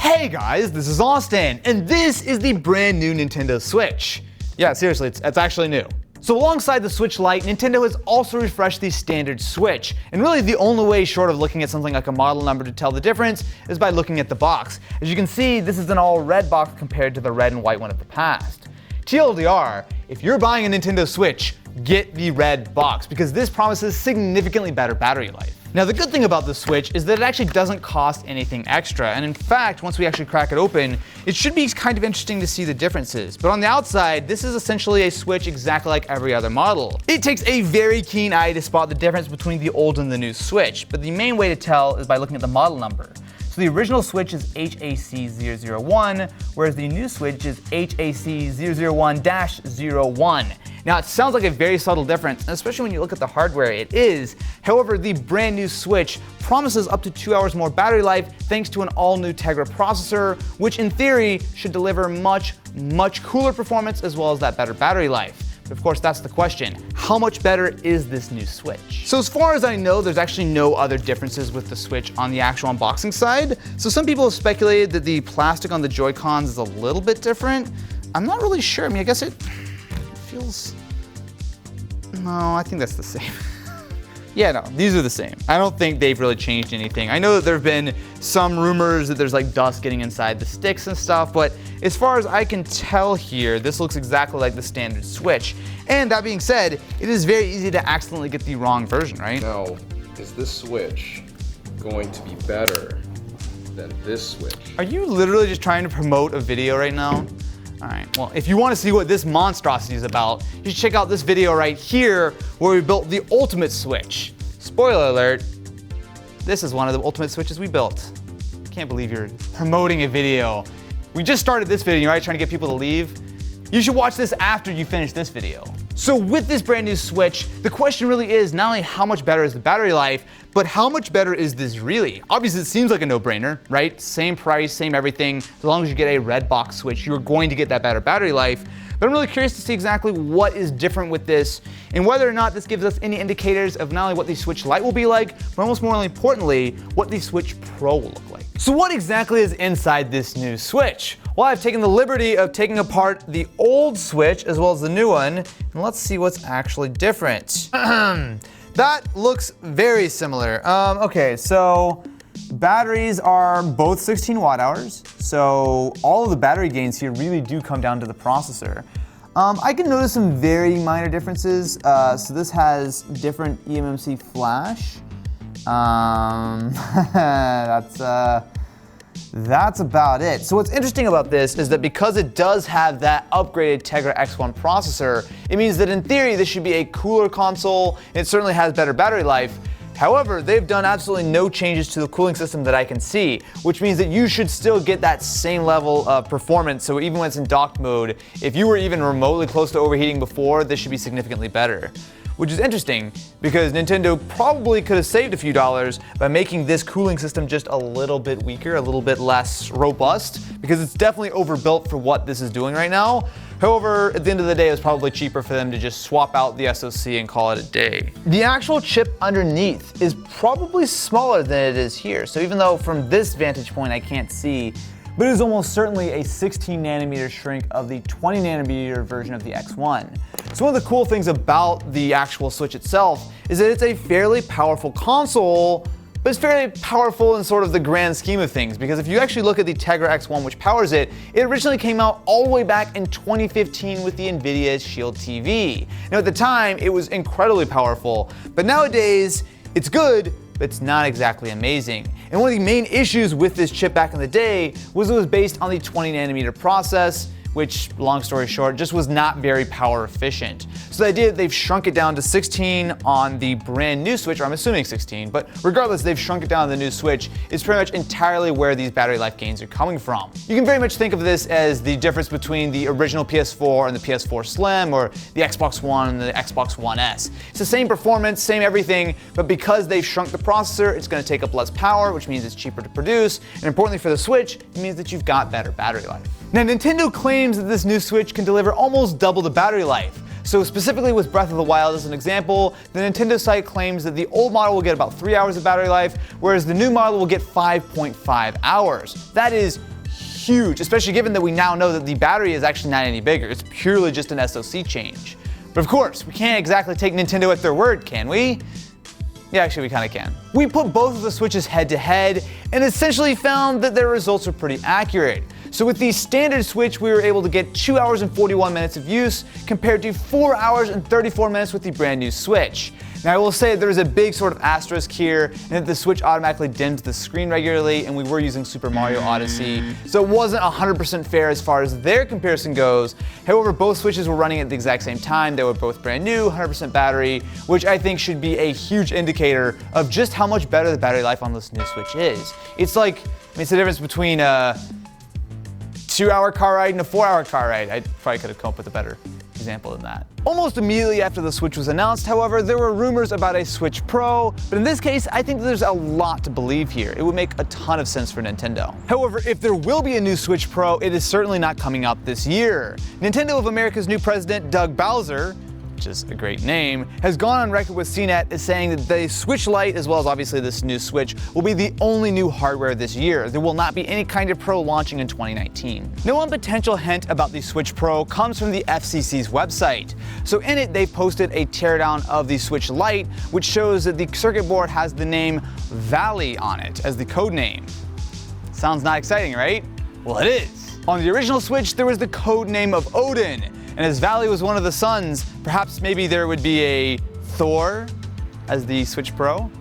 Hey guys, this is Austin, and this is the brand new Nintendo Switch. Yeah, seriously, it's actually new. So alongside the Switch Lite, Nintendo has also refreshed the standard Switch. And really the only way short of looking at something like a model number to tell the difference is by looking at the box. As you can see, this is an all red box compared to the red and white one of the past. TLDR, if you're buying a Nintendo Switch, get the red box because this promises significantly better battery life. Now the good thing about the Switch is that it actually doesn't cost anything extra, and in fact, once we actually crack it open, it should be kind of interesting to see the differences. But on the outside, this is essentially a Switch exactly like every other model. It takes a very keen eye to spot the difference between the old and the new Switch, but the main way to tell is by looking at the model number. So the original Switch is HAC001, whereas the new Switch is HAC001-01. Now it sounds like a very subtle difference, and especially when you look at the hardware, it is. However, the brand new Switch promises up to 2 hours more battery life thanks to an all-new Tegra processor, which in theory should deliver much cooler performance as well as that better battery life. But of course, that's the question. How much better is this new Switch? So as far as I know, there's actually no other differences with the Switch on the actual unboxing side. So some people have speculated that the plastic on the Joy-Cons is a little bit different. I'm not really sure. I mean, I guess it feels... No, I think that's the same. Yeah, no, these are the same. I don't think they've really changed anything. I know that there have been some rumors that there's like dust getting inside the sticks and stuff, but as far as I can tell here, this looks exactly like the standard Switch. And that being said, it is very easy to accidentally get the wrong version, right? Now, is this Switch going to be better than this Switch? Are you literally just trying to promote a video right now? All right, well, if you want to see what this monstrosity is about, you should check out this video right here where we built the ultimate Switch. Spoiler alert, this is one of the ultimate Switches we built. I can't believe you're promoting a video. We just started this video, right, trying to get people to leave. You should watch this after you finish this video. So with this brand new Switch, the question really is not only how much better is the battery life, but how much better is this really? Obviously, it seems like a no-brainer, right? Same price, same everything. As long as you get a red box Switch, you're going to get that better battery life. But I'm really curious to see exactly what is different with this and whether or not this gives us any indicators of not only what the Switch Lite will be like, but almost more importantly, what the Switch Pro will look like. So what exactly is inside this new Switch? Well, I've taken the liberty of taking apart the old Switch as well as the new one, and let's see what's actually different. That looks very similar. Okay, so batteries are both 16 watt hours, so all of the battery gains here really do come down to the processor. I can notice some very minor differences. So this has different eMMC flash. That's about it. So what's interesting about this is that because it does have that upgraded Tegra X1 processor, it means that in theory this should be a cooler console, and it certainly has better battery life. However, they've done absolutely no changes to the cooling system that I can see, which means that you should still get that same level of performance. So even when it's in docked mode, if you were even remotely close to overheating before, this should be significantly better. Which is interesting because Nintendo probably could have saved a few dollars by making this cooling system just a little bit weaker, a little bit less robust, because it's definitely overbuilt for what this is doing right now. However, at the end of the day, it was probably cheaper for them to just swap out the SoC and call it a day. The actual chip underneath is probably smaller than it is here. So even though from this vantage point I can't see, but it is almost certainly a 16 nanometer shrink of the 20 nanometer version of the X1. So one of the cool things about the actual Switch itself is that it's a fairly powerful console, but it's fairly powerful in sort of the grand scheme of things, because if you actually look at the Tegra X1 which powers it, it originally came out all the way back in 2015 with the NVIDIA Shield TV. Now at the time, it was incredibly powerful, but nowadays, it's good, but it's not exactly amazing. And one of the main issues with this chip back in the day was it was based on the 20 nanometer process, which, long story short, just was not very power efficient. So the idea that they've shrunk it down to 16 on the brand new Switch, or I'm assuming 16, but regardless, they've shrunk it down on the new Switch, is pretty much entirely where these battery life gains are coming from. You can very much think of this as the difference between the original PS4 and the PS4 Slim, or the Xbox One and the Xbox One S. It's the same performance, same everything, but because they've shrunk the processor, it's going to take up less power, which means it's cheaper to produce, and importantly for the Switch, it means that you've got better battery life. Now, Nintendo claims that this new Switch can deliver almost double the battery life. So specifically with Breath of the Wild as an example, the Nintendo site claims that the old model will get about 3 hours of battery life, whereas the new model will get 5.5 hours. That is huge, especially given that we now know that the battery is actually not any bigger. It's purely just an SoC change. But of course, we can't exactly take Nintendo at their word, can we? Yeah, actually we kind of can. We put both of the Switches head to head and essentially found that their results are pretty accurate. So with the standard Switch, we were able to get 2 hours and 41 minutes of use compared to 4 hours and 34 minutes with the brand new Switch. Now I will say there's a big sort of asterisk here, and that the Switch automatically dims the screen regularly, and we were using Super Mario Odyssey, so it wasn't 100% fair as far as their comparison goes. However, both Switches were running at the exact same time. They were both brand new, 100% battery, which I think should be a huge indicator of just how much better the battery life on this new Switch is. It's like, it's the difference between a 2-hour car ride and a 4-hour car ride. I probably could have come up with a better example than that. Almost immediately after the Switch was announced, however, there were rumors about a Switch Pro, but in this case, I think there's a lot to believe here. It would make a ton of sense for Nintendo. However, if there will be a new Switch Pro, it is certainly not coming out this year. Nintendo of America's new president, Doug Bowser, which is a great name, has gone on record with CNET as saying that the Switch Lite, as well as obviously this new Switch, will be the only new hardware this year. There will not be any kind of Pro launching in 2019. Now, one potential hint about the Switch Pro comes from the FCC's website. So in it, they've posted a teardown of the Switch Lite, which shows that the circuit board has the name Valley on it as the code name. Sounds not exciting, right? Well, it is. On the original Switch, there was the code name of Odin, and as Valley was one of the sons, perhaps maybe there would be a Thor as the Switch Pro?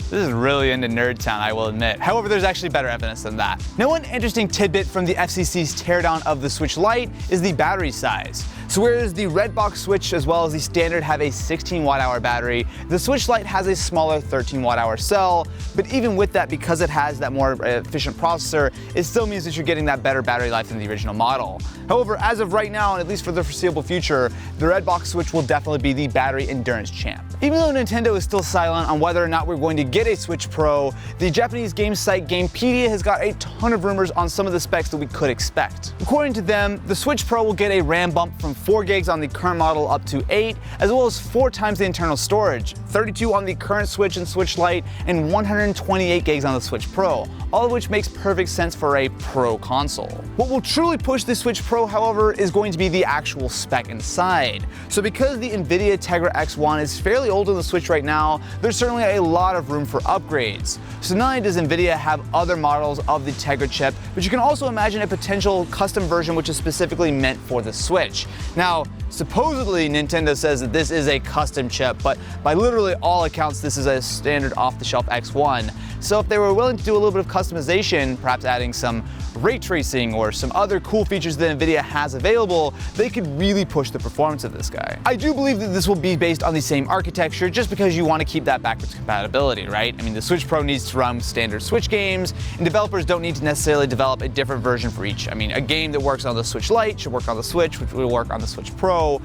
This is really into Nerd Town, I will admit. However, there's actually better evidence than that. Now, one interesting tidbit from the FCC's teardown of the Switch Lite is the battery size. So whereas the red box Switch as well as the standard have a 16 watt-hour battery, the Switch Lite has a smaller 13 watt-hour cell, but even with that, because it has that more efficient processor, it still means that you're getting that better battery life than the original model. However, as of right now, and at least for the foreseeable future, the red box Switch will definitely be the battery endurance champ. Even though Nintendo is still silent on whether or not we're going to get a Switch Pro, the Japanese game site Gamepedia has got a ton of rumors on some of the specs that we could expect. According to them, the Switch Pro will get a RAM bump from 4 gigs on the current model up to 8, as well as 4 times the internal storage, 32 on the current Switch and Switch Lite, and 128 gigs on the Switch Pro, all of which makes perfect sense for a Pro console. What will truly push the Switch Pro, however, is going to be the actual spec inside. So because the NVIDIA Tegra X1 is fairly old on the Switch right now, there's certainly a lot of room for upgrades. So not only does NVIDIA have other models of the Tegra chip, but you can also imagine a potential custom version which is specifically meant for the Switch. Now, supposedly Nintendo says that this is a custom chip, but by literally all accounts this is a standard off-the-shelf X1. So if they were willing to do a little bit of customization, perhaps adding some ray tracing or some other cool features that NVIDIA has available, they could really push the performance of this guy. I do believe that this will be based on the same architecture just because you want to keep that backwards compatibility, right? I mean, the Switch Pro needs to run standard Switch games, and developers don't need to necessarily develop a different version for each. I mean, a game that works on the Switch Lite should work on the Switch, which will work on the Switch Pro.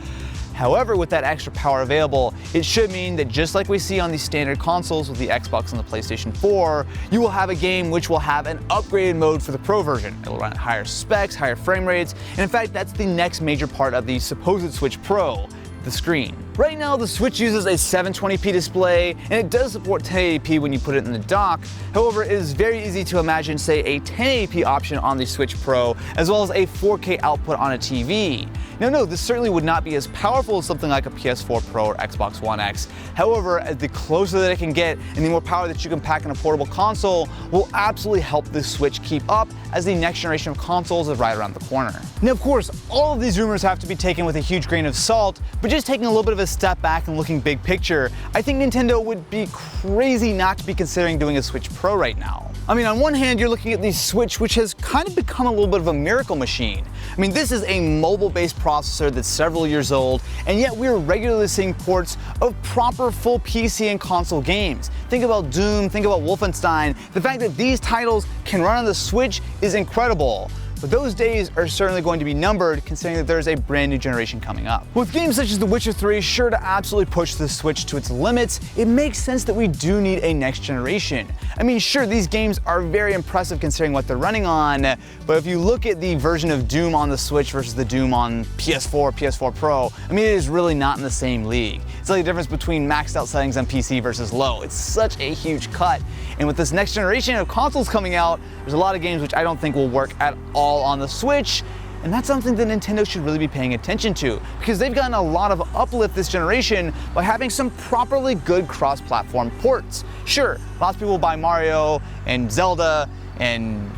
However, with that extra power available, it should mean that just like we see on the standard consoles with the Xbox and the PlayStation 4, you will have a game which will have an upgraded mode for the Pro version. It will run at higher specs, higher frame rates, and in fact, that's the next major part of the supposed Switch Pro, the screen. Right now, the Switch uses a 720p display, and it does support 1080p when you put it in the dock. However, it is very easy to imagine, say, a 1080p option on the Switch Pro, as well as a 4K output on a TV. Now, no, this certainly would not be as powerful as something like a PS4 Pro or Xbox One X. However, the closer that it can get and the more power that you can pack in a portable console will absolutely help the Switch keep up as the next generation of consoles is right around the corner. Now, of course, all of these rumors have to be taken with a huge grain of salt, but just taking a little bit of a step back and looking big picture, I think Nintendo would be crazy not to be considering doing a Switch Pro right now. I mean, on one hand, you're looking at the Switch, which has kind of become a little bit of a miracle machine. I mean, this is a mobile-based processor that's several years old, and yet we're regularly seeing ports of proper full PC and console games. Think about Doom, think about Wolfenstein. The fact that these titles can run on the Switch is incredible. but those days are certainly going to be numbered considering that there's a brand new generation coming up. With games such as The Witcher 3 sure to absolutely push the Switch to its limits, it makes sense that we do need a next generation. I mean, sure, these games are very impressive considering what they're running on, but if you look at the version of Doom on the Switch versus the Doom on PS4, PS4 Pro, I mean, it is really not in the same league. It's like the difference between maxed out settings on PC versus low. It's such a huge cut, and with this next generation of consoles coming out, there's a lot of games which I don't think will work at all on the Switch, and that's something that Nintendo should really be paying attention to, because they've gotten a lot of uplift this generation by having some properly good cross-platform ports. Sure, lots of people buy Mario and Zelda and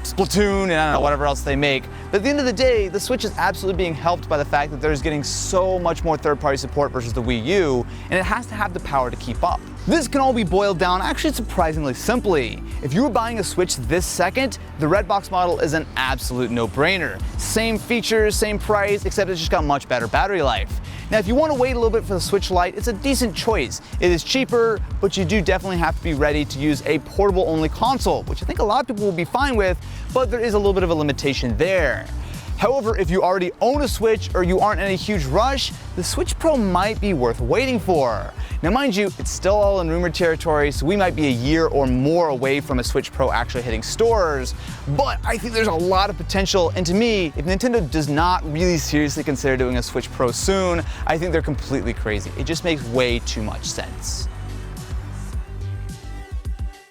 Splatoon and I don't know, whatever else they make. But at the end of the day, the Switch is absolutely being helped by the fact that there's getting so much more third-party support versus the Wii U, and it has to have the power to keep up. This can all be boiled down actually surprisingly simply. If you were buying a Switch this second, the Redbox model is an absolute no-brainer. Same features, same price, except it's just got much better battery life. Now, if you want to wait a little bit for the Switch Lite, it's a decent choice. It is cheaper, but you do definitely have to be ready to use a portable-only console, which I think a lot of people will be fine with, but there is a little bit of a limitation there. However, if you already own a Switch or you aren't in a huge rush, the Switch Pro might be worth waiting for. Now mind you, it's still all in rumor territory, so we might be a year or more away from a Switch Pro actually hitting stores, but I think there's a lot of potential, and to me, if Nintendo does not really seriously consider doing a Switch Pro soon, I think they're completely crazy. It just makes way too much sense.